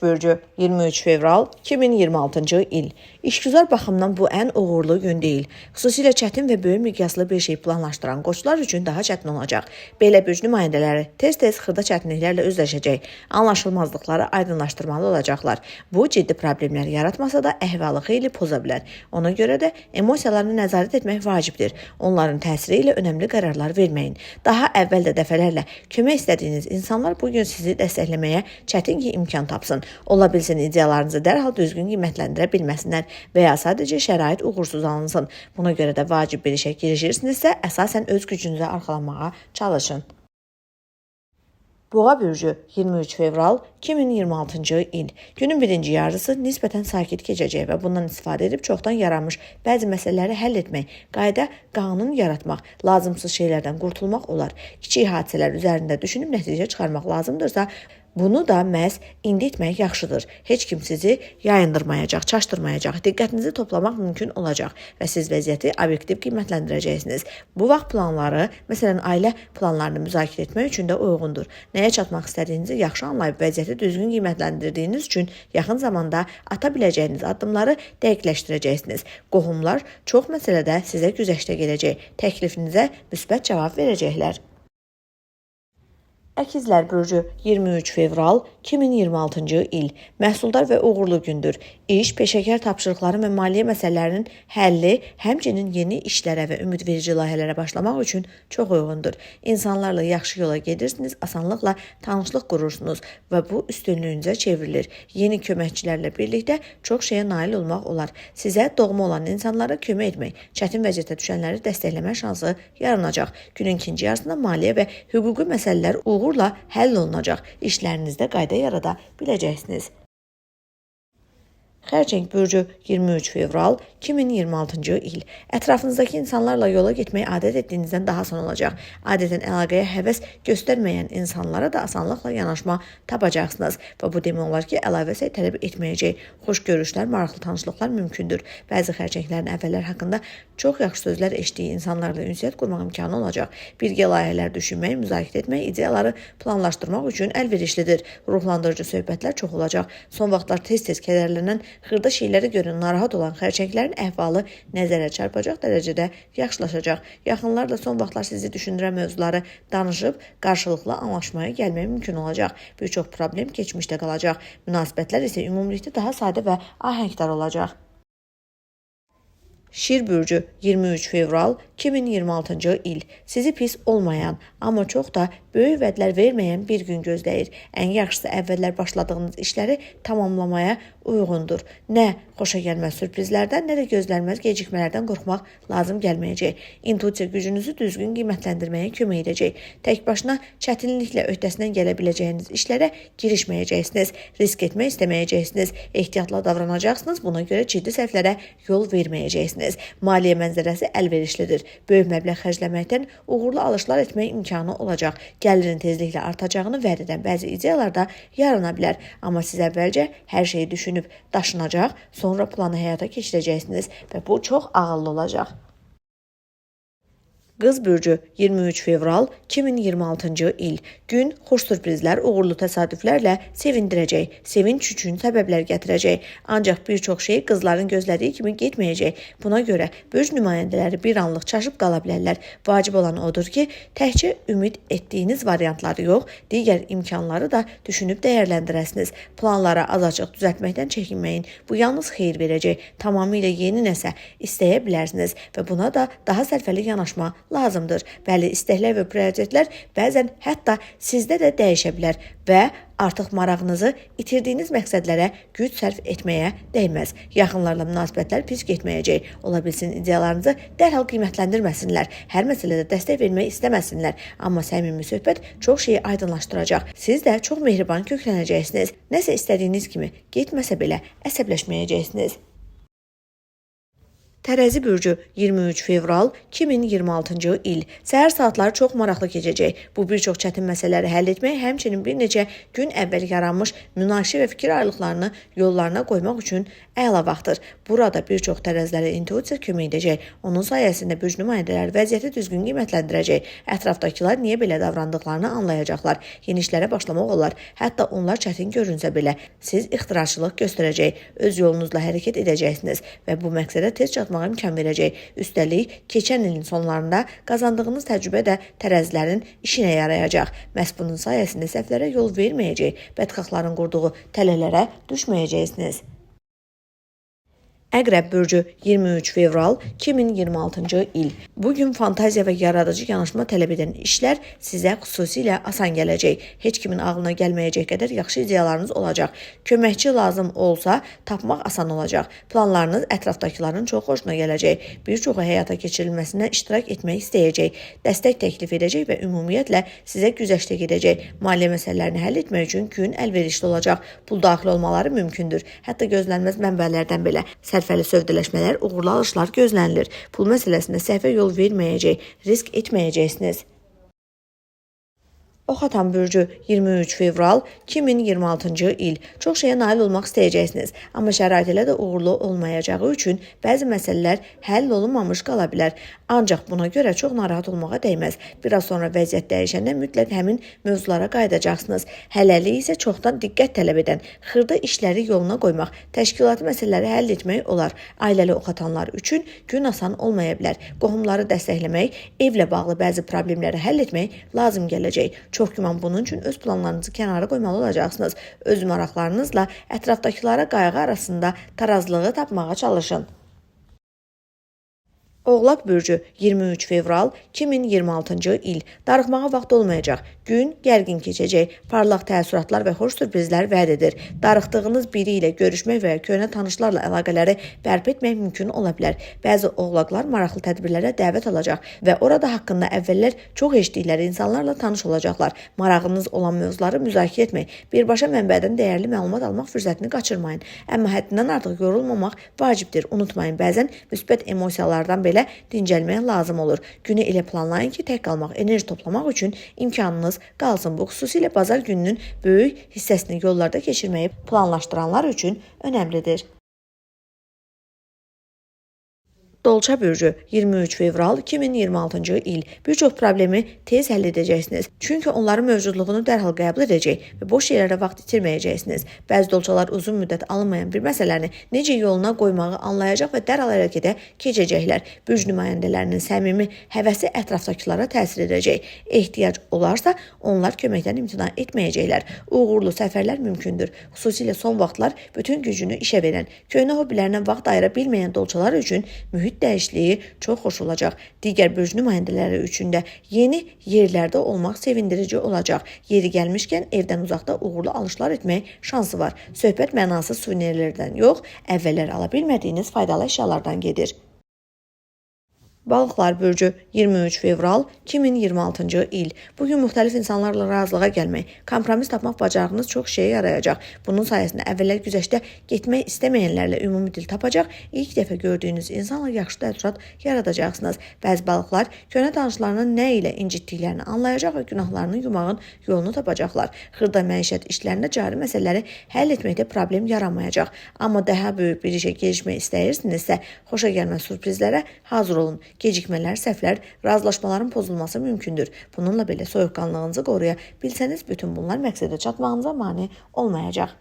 bürcü 23 fevral 2026-cı il. İşgüzar baxımdan bu ən uğurlu gün deyil. Xüsusilə çətin və böyük miqyaslı bir şey planlaşdıran qoçlar üçün daha çətin olacaq. Belə bürc nümayəndələri tez-tez xırda çətinliklərlə üzləşəcək, anlaşılmazlıqları aydınlaşdırmalı olacaqlar. Bu ciddi problemlər yaratmasa da əhvalı xeyli poza bilər. Ona görə də emosiyalarını nəzarət etmək vacibdir. Onların təsiri ilə önəmli qərarlar verməyin. Daha əvvəl də dəfələrlə kömək istədiyiniz insanlar bugün sizi dəstəkləməyə çətin ki imkan tapsın. Ola bilsin ideyalarınızı dərhal düzgün qiymətləndirə bilməsinlər və ya sadəcə şərait uğursuz alınsın. Buna görə də vacib bir işə girişirsinizsə, əsasən öz gücünüzə arxalanmağa çalışın. Boğa bürcü 23 fevral 2026-cı il. Günün birinci yarısı nisbətən sakit keçəcək və bundan istifadə edib çoxdan yaranmış bəzi məsələləri həll etmək, qayda, qanun yaratmaq, lazımsız şeylərdən qurtulmaq olar. Kiçik hadisələr üzərində düşünüb nəticə çıxarmaq lazımdırsa, bunu da məhz indi etmək yaxşıdır. Heç kim sizi yayındırmayacaq, çaşdırmayacaq, diqqətinizi toplamaq mümkün olacaq və siz vəziyyəti obyektiv qiymətləndirəcəksiniz. Bu vaxt planları, məsələn, ailə planlarını müzakirə etmək üçün də uyğundur. Nəyə çatmaq istədiyinizi yaxşı anlayıb vəziyyəti düzgün qiymətləndirdiyiniz üçün yaxın zamanda ata biləcəyiniz addımları dəqiqləşdirəcəksiniz. Qohumlar çox məsələdə sizə güzəştə gələcək, təklifinizə müsbət cavab verəcəklər. Əkizlər bürcü 23 fevral 2026-cı il. Məhsuldar və uğurlu gündür. İş, peşəkar tapşırıqları və maliyyə məsələlərinin həlli, həmçinin yeni işlərə və ümidverici layihələrə başlamaq üçün çox uyğundur. İnsanlarla yaxşı yola gedirsiniz, asanlıqla tanışlıq qurursunuz və bu üstünlüyünüzə çevrilir. Yeni köməkçilərlə birlikdə çox şeyə nail olmaq olar. Sizə doğma olan insanlara kömək etmək, çətin vəziyyətə düşənləri dəstəkləmə şansı yaranacaq. Günün ikinci yarısında maliyyə və hüquqi məsələlər uğurla həll olunacaq. İşlərinizdə qayda yarada biləcəksiniz. Xərçəng bürcü 23 fevral 2026-cı il. Ətrafınızdakı insanlarla yola getməyi adət etdiyinizdən daha asan olacaq. Adətən əlaqəyə həvəs göstərməyən insanlara da asanlıqla yanaşma tapacaqsınız və bu demək olar ki, əlavə səy tələb etməyəcək. Xoş görüşlər, maraqlı tanışlıqlar mümkündür. Bəzi xərçənglərin əvvəllər haqqında çox yaxşı sözlər eşitdiyi insanlarla ünsiyyət qurmaq imkanı olacaq. Birgə layihələr düşünmək, müzakirə etmək, ideyaları planlaşdırmaq üçün əlverişlidir. Ruhlandırıcı söhbətlər çox olacaq. Son vaxtlar tez-tez kədərlənən, xırda şeyləri görən narahat olan xərçənglərin əhvalı nəzərə çarpacaq dərəcədə yaxşılaşacaq. Yaxınlar da son vaxtlar sizi düşündürən mövzuları danışıb qarşılıqlı anlaşmaya gəlmək mümkün olacaq. Bir çox problem keçmişdə qalacaq. Münasibətlər isə ümumilikdə daha sadə və ahəngdar olacaq. Şir bürcü 23 fevral 2026-cı il. Sizi pis olmayan, amma çox da böyük vədlər verməyən bir gün gözləyir. Ən yaxşısı əvvəllər başladığınız işləri tamamlamaya uyğundur. Nə xoşa gəlməz sürprizlərdən, nə də gözlənməz gecikmələrdən qorxmaq lazım gəlməyəcək. İntuisiya gücünüzü düzgün qiymətləndirməyə kömək edəcək. Tək başına çətinliklə öhdəsindən gələ biləcəyiniz işlərə girişməyəcəksiniz. Risk etmək istəməyəcəksiniz. Ehtiyatla davranacaqsınız. Buna görə ciddi səhvlərə yol verməyəcəksiniz. Maliyyə mənzərəsi əlverişlidir. Böyük məbləğ xərcləməkdən uğurlu alışlar etmək imkanı olacaq. Gəlirin tezliklə artacağını vəd edən bəzi ideyalar da yarana bilər. Amma siz əvvəlcə hər şeyi düşünüb daşınacaq, sonra planı həyata keçirəcəksiniz və bu çox ağıllı olacaq. Qız bürcü 23 fevral 2026-cı il. Gün xoş sürprizlər, uğurlu təsadüflərlə sevindirəcək, sevinç üçün səbəblər gətirəcək. Ancaq bir çox şey qızların gözlədiyi kimi getməyəcək. Buna görə bürc nümayəndələri bir anlıq çaşıb qala bilərlər. Vacib olan odur ki, təkcə ümid etdiyiniz variantları yox, digər imkanları da düşünüb dəyərləndirəsiniz. Planlara azacıq düzəltməkdən çəkinməyin. Bu yalnız xeyir verəcək. Tamamilə yeni nəsə istəyə bilərsiniz və buna da daha sərfəli yanaşma lazımdır. Bəli, istəklər və prioritetlər bəzən hətta sizdə də dəyişə bilər və artıq marağınızı itirdiyiniz məqsədlərə güc sərf etməyə dəyməz. Yaxınlarla münasibətlər pis getməyəcək. Ola bilsin ideyalarınızı dərhal qiymətləndirməsinlər. Hər məsələdə dəstək vermək istəməsinlər. Amma səmimi söhbət çox şeyi aydınlaşdıracaq. Siz də çox mehriban köklənəcəksiniz. Nəsə istədiyiniz kimi getməsə belə əsəbləşməyəcəksiniz. Tərəzi bürcü 23 fevral 2026-cı il. Səhər saatları çox maraqlı keçəcək. Bu bir çox çətin məsələləri həll etmək, həmçinin bir neçə gün əvvəl yaranmış münaqişə və fikir ayrılıqlarını yollarına qoymaq üçün Əla vaxtdır. Burada bir çox tərəzilərə intuisiya kömək edəcək. Onun sayəsində bürc nümayəndələri vəziyyəti düzgün qiymətləndirəcək. Ətrafdakılar niyə belə davrandıqlarını anlayacaqlar. Yeni işlərə başlamaq olar. Hətta onlar çətin görünsə belə, siz ixtiraçılıq göstərəcək, öz yolunuzla hərəkət edəcəksiniz və bu məqsədə tez çatmağa imkan verəcək. Üstəlik, keçən ilin sonlarında qazandığınız təcrübə də tərəzilərin işinə yarayacaq. Məhz bunun sayəsində səhvlərə yol verməyəcək, bədxahların qurduğu tələlərə düşməyəcəksiniz. Əqrəb bürcü 23 fevral 2026-cı il. Bugün fantaziya və yaradıcı yanaşma tələb edən işlər sizə xüsusilə asan gələcək. Heç kimin ağlına gəlməyəcək qədər yaxşı ideyalarınız olacaq. Köməkçi lazım olsa tapmaq asan olacaq. Planlarınız ətrafdakıların çox xoşuna gələcək. Bir çoxu həyata keçirilməsinə iştirak etmək istəyəcək. Dəstək təklif edəcək və ümumiyyətlə sizə güzəştə gedəcək. Maliyyə məsələlərini həll etmək üçün gün əlverişli olacaq. Pul daxil olmaları mümkündür. Hətta gözlənməz mənbələrdən belə. Sərfəli sövdələşmələr, uğurlu alışlar gözlənilir. Pul məsələsində səhvə yol verməyəcək, risk etməyəcəksiniz. Oxatan bürcü 23 fevral 2026-cı il. Çox şeyə nail olmaq istəyəcəksiniz, amma şərait elə də uğurlu olmayacağı üçün bəzi məsələlər həll olunmamış qala bilər. Ancaq buna görə çox narahat olmağa dəyməz. Biraz sonra vəziyyət dəyişəndə mütləq həmin mövzulara qayıdacaqsınız. Hələlik isə çoxdan diqqət tələb edən, xırda işləri yoluna qoymaq, təşkilati məsələləri həll etmək olar. Ailəli oxatanlar üçün gün asan olmaya bilər. Qohumları dəstəkləmək, evlə bağlı bəzi problemləri həll etmək lazım gələcək. Çox güman bunun üçün öz planlarınızı kənara qoymalı olacaqsınız. Öz maraqlarınızla ətrafdakılara qayğı arasında tarazlığı tapmağa çalışın. Oğlaq bürcü 23 fevral 2026-cı il. Darıxmağa vaxt olmayacaq. Gün gərgin keçəcək. Parlaq təəssüratlar və xoş sürprizlər vəd edir. Darıxdığınız biri ilə görüşmək və köhnə tanışlarla əlaqələri bərpa etmək mümkün ola bilər. Bəzi oğlaqlar maraqlı tədbirlərə dəvət alacaq və orada haqqında əvvəllər çox eşitdikləri insanlarla tanış olacaqlar. Marağınız olan mövzuları müzakirə etmək, birbaşa mənbədən dəyərli məlumat almaq fürsətini qaçırmayın. Amma həddindən artıq yorulmamaq vacibdir. Unutmayın, bəzən müsbət emosiyalardan belə dincəlməyə lazım olur. Günü elə planlayın ki, tək qalmaq, enerji toplamaq üçün imkanınız qalsın. Bu xüsusilə bazar gününün böyük hissəsini yollarda keçirməyi planlaşdıranlar üçün önəmlidir. Dolça bürcü 23 fevral 2026-cı il. Bir çox problemi tez həll edəcəksiniz. Çünki onların mövcudluğunu dərhal qəbul edəcək və boş yerlərə vaxt itirməyəcəksiniz. Bəzi dolçalar uzun müddət alınmayan bir məsələni necə yoluna qoymağı anlayacaq və dərhal hərəkətə keçəcəklər. Bürc nümayəndələrinin səmimi həvəsi ətrafdakılara təsir edəcək. Ehtiyac olarsa onlar köməkdən imtina etməyəcəklər. Uğurlu səfərlər mümkündür. Xüsusilə son vaxtlar bütün gücünü işə verən, köhnə hobbilərinə vaxt ayıra bilməyən dolçalar üçün mühit dəyişikliyi çox xoş olacaq. Digər bürc nümayəndələri üçün də yeni yerlərdə olmaq sevindirici olacaq. Yeri gəlmişkən evdən uzaqda uğurlu alışlar etmək şansı var. Söhbət mənasız suvenirlərdən yox, əvvəllər ala bilmədiyiniz faydalı əşyalardan gedir. Balıqlar bürcü 23 fevral 2026-cı il. Bugün müxtəlif insanlarla razılığa gəlmək, kompromis tapmaq bacarığınız çox şeyə yarayacaq. Bunun sayəsində əvvəllər güzəştə getmək istəməyənlərlə ümumi dil tapacaq, ilk dəfə gördüyünüz insanla yaxşı təəssürat yaradacaqsınız. Bəzi balıqlar köhnə tanışlarının nə ilə incitdiklərini anlayacaq və günahlarını yumağın yolunu tapacaqlar. Xırda məişət işlərində cari məsələləri həll etməkdə problem yaranmayacaq. Amma daha böyük bir işə girişmək istəyirsinizsə, xoşa gəlməz sürprizlərə hazır olun. Gecikmələr, səhvlər, razılaşmaların pozulması mümkündür. Bununla belə soyuqqanlığınızı qoruya bilsəniz, bütün bunlar məqsədə çatmağınıza mane olmayacaq.